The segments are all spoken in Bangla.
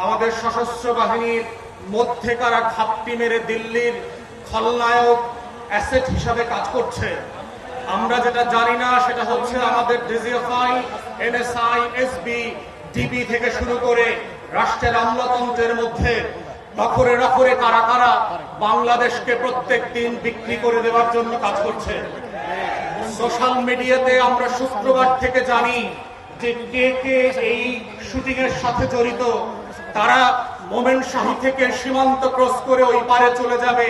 আমাদের সশস্ত্র বাহিনীর মধ্যে কারা ঘাপটি মেরে দিল্লির খলনায়ক অ্যাসেট হিসাবে কাজ করছে। আমরা যেটা জানি না সেটা হচ্ছে আমাদের ডিজিএফআই, এনএসআই, এসবি, ডিবি থেকে শুরু করে রাষ্ট্রের আমলাতন্ত্রের মধ্যে নখরে নখরে কারা কারা বাংলাদেশকে প্রত্যেক দিন বিক্রি করে দেওয়ার জন্য কাজ করছে। সোশ্যাল মিডিয়াতে আমরা শুক্রবার থেকে জানি যে কে কে এই শুটিং এর সাথে জড়িত। তারা মোমেন শাহী থেকে সীমান্ত ক্রস করে ওই পারে চলে যাবে।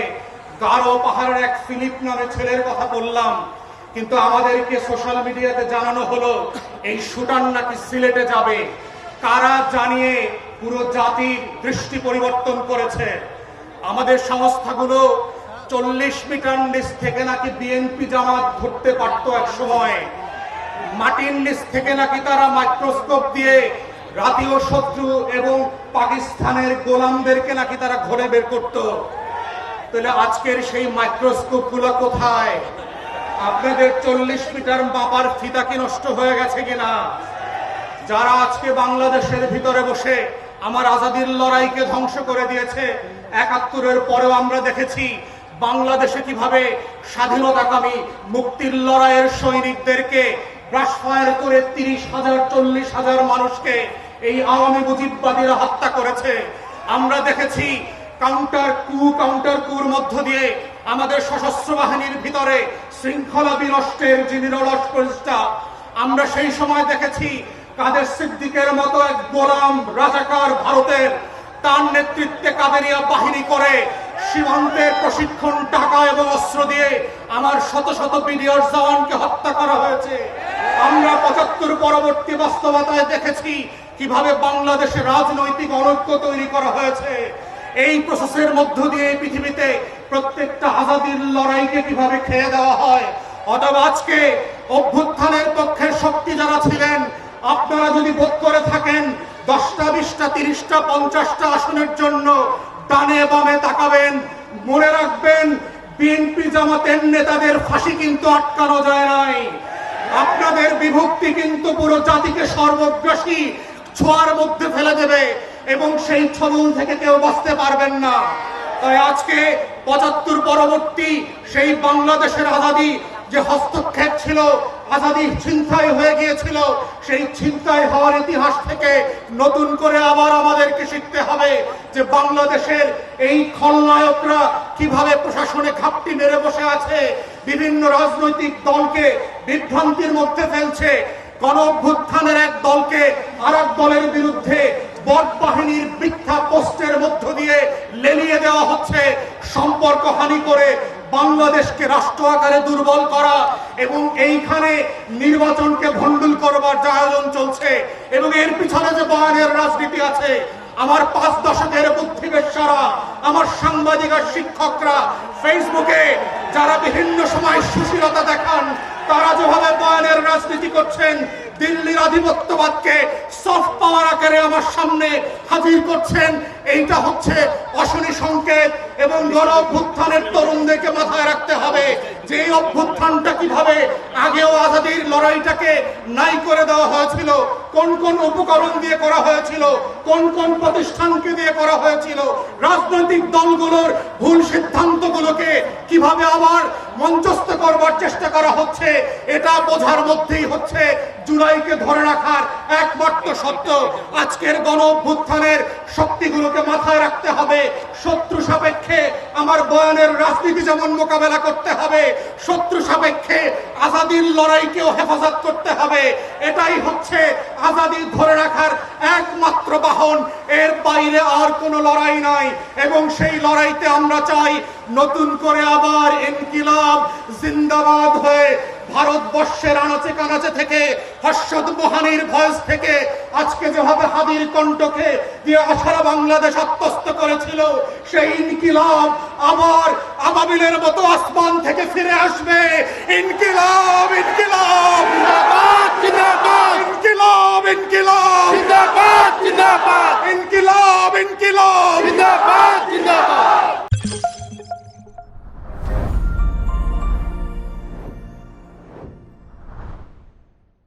গারো পাহাড়ের এক ফিলিপ নামে ছেলের কথা বললাম, কিন্তু আমাদেরকে সোশ্যাল মিডিয়াতে জানানো হলো এই শুটার নাকি সিলেটে যাবে। কারা জানিয়ে পুরো জাতির দৃষ্টি পরিবর্তন করেছে। আমাদের সংস্থাগুলো 40 মিটার নিচ থেকে নাকি বিএনপি জামাত ধরতে পারত এক সময়। মাটির নিচ থেকে নাকি তারা মাইক্রোস্কোপ দিয়ে জাতীয় শত্রু এবং পাকিস্তানের গোলামদেরকে নাকি তারা ঘরে বের করত। তাহলে আজকের সেই মাইক্রোস্কোপ গুলো কোথায়? আপনাদের 40 মিটার মাপার ফিতা কি নষ্ট হয়ে গেছে কিনা? যারা আজকে বাংলাদেশের ভিতরে বসে আমার আজাদির লড়াইকে ধ্বংস করে দিয়েছে, ৭১-এর পরেও আমরা দেখেছি বাংলাদেশে কিভাবে স্বাধীনতাকামী মুক্তির লড়াইয়ের সৈনিকদেরকে ব্রাশফায়ার করে ৩০,০০০ ৪০,০০০ মানুষকে এই আওয়ামী মুজিববাদীরা হত্যা করেছে। আমরা দেখেছি কাউন্টার কুর মধ্য দিয়ে আমাদের সশস্ত্র বাহিনীর ভিতরে শৃঙ্খলা বিনষ্টের যে নিরলস প্রচেষ্টা। আমরা সেই সময় দেখেছি কাদের সিদ্দিকের মতো এক গোলাম রাজাকার ভারতের, তার নেতৃত্বে কাদেরিয়া বাহিনী করে সীমান্তের প্রশিক্ষণ, টাকা এবং অস্ত্র দিয়ে আমার শত শত বিডিআর জওয়ানকে হত্যা করা হয়েছে। আমরা ৭৫ পরবর্তী বাস্তবতায় দেখেছি কিভাবে বাংলাদেশে রাজনৈতিক অনৈক্য তৈরি করা হয়েছে। এই প্রসেসের মধ্য দিয়ে পৃথিবীতে প্রত্যেকটা আজাদির লড়াইকে কিভাবে খেয়ে দেওয়া হয়। অথবা আজকে অভ্যুত্থানের পক্ষের শক্তি যারা ছিলেন, আপনারা যদি বোধ করে থাকেন 10টা 20টা 30টা 50টা আসনের জন্য ডানে বামে তাকাবেন, মনে রাখবেন বিএনপি জামাতের নেতাদের ফাঁসি কিন্তু আটকানো যায় নাই। আপনাদের বিভক্তি কিন্তু পুরো জাতিকে সর্বগ্রাসী ছোঁয়ার মধ্যে ফেলে দেবে এবং সেই ছবল থেকে কেউ বাঁচতে পারবেন না। তাই আজকে ৭৫ পরবর্তী সেই বাংলাদেশের আজাদী যে হস্তক্ষেপ ছিল, আজাদী ছিনতাই হয়ে গিয়েছিল, সেই ছিনতাই হওয়ার ইতিহাস থেকে নতুন করে আবার আমাদেরকে শিখতে হবে যে বাংলাদেশের এই খলনায়করা কিভাবে প্রশাসনে ঘাপটি মেরে বসে আছে, বিভিন্ন রাজনৈতিক দলকে বিভ্রান্তির মধ্যে ফেলছে। গণ অভ্যুত্থানের এক দলকে আর এক দলের বিরুদ্ধে বট বাহিনীর মিথ্যা পোস্টের মধ্য দিয়ে লেলিয়ে দেওয়া হচ্ছে, সম্পর্ক হানি করে বাংলাদেশকে রাষ্ট্র আকারে দুর্বল করা এবং এইখানে নির্বাচনকে ভণ্ডুল করবার যে আয়োজন চলছে এবং এর পিছনে যে বয়ানের রাজনীতি আছে। আমার 5 দশকের বুদ্ধিবেশারা, আমার সাংবাদিক আর শিক্ষকরা ফেসবুকে যারা বিভিন্ন সময় সুশীলতা দেখান, তারা যেভাবে বয়ানের রাজনীতি করছেন, দিল্লির আধিপত্যবাদকে সফট পাওয়ার আকারে আমার সামনে হাজির করছেন, এইটা হচ্ছে অশনি সংকেত। এবং গণ অভ্যুত্থানের তরুণদেরকে মাথায় রাখতে হবে যে এই অভ্যুত্থানটা কিভাবে আগেও আজাদীর লড়াইটাকে নাই করে দেওয়া হয়েছিল, কোন কোন উপকরণ দিয়ে করা হয়েছিল, কোন কোন প্রতিষ্ঠানকে দিয়ে করা হয়েছিল, রাজনৈতিক দলগুলোর ভুল সিদ্ধান্তগুলোকে কিভাবে আবার মঞ্চস্থ করবার চেষ্টা করা হচ্ছে। এটা বোঝার মধ্যেই হচ্ছে জুলাইকে ধরে রাখার একমাত্র সত্য। আজকের গণ অভ্যুত্থানের শক্তিগুলোকে মাথায় রাখতে হবে। শত্রু সাপেক্ষে আমার বয়ানের রাজনীতি যেমন মোকাবেলা করতে হবে, শত্রু সাপেক্ষে আজাদীর লড়াইকেও হেফাজত করতে হবে। এটাই হচ্ছে আজাদী ধরে রাখার একমাত্র বাহন। এর বাইরে আর কোনো লড়াই নাই এবং সেই লড়াইতে আমরা চাই নতুন করে আবার ইনকিলাব জিন্দাবাদ হয়ে ভারতবর্ষের আনাচে কানাচে থেকে, হর্ষদ মোহানির ভয়েস থেকে, আজকে যেভাবে হাদির কণ্ঠকে দিয়ে সারা বাংলাদেশ আত্মস্থ করেছিল, সেই ইনকিলাব আবার আবাবিলের মতো আসমান থেকে ফিরে আসবে। ইনকিলাব ইনকিলাব ইনকিলাব ইনকিলাব।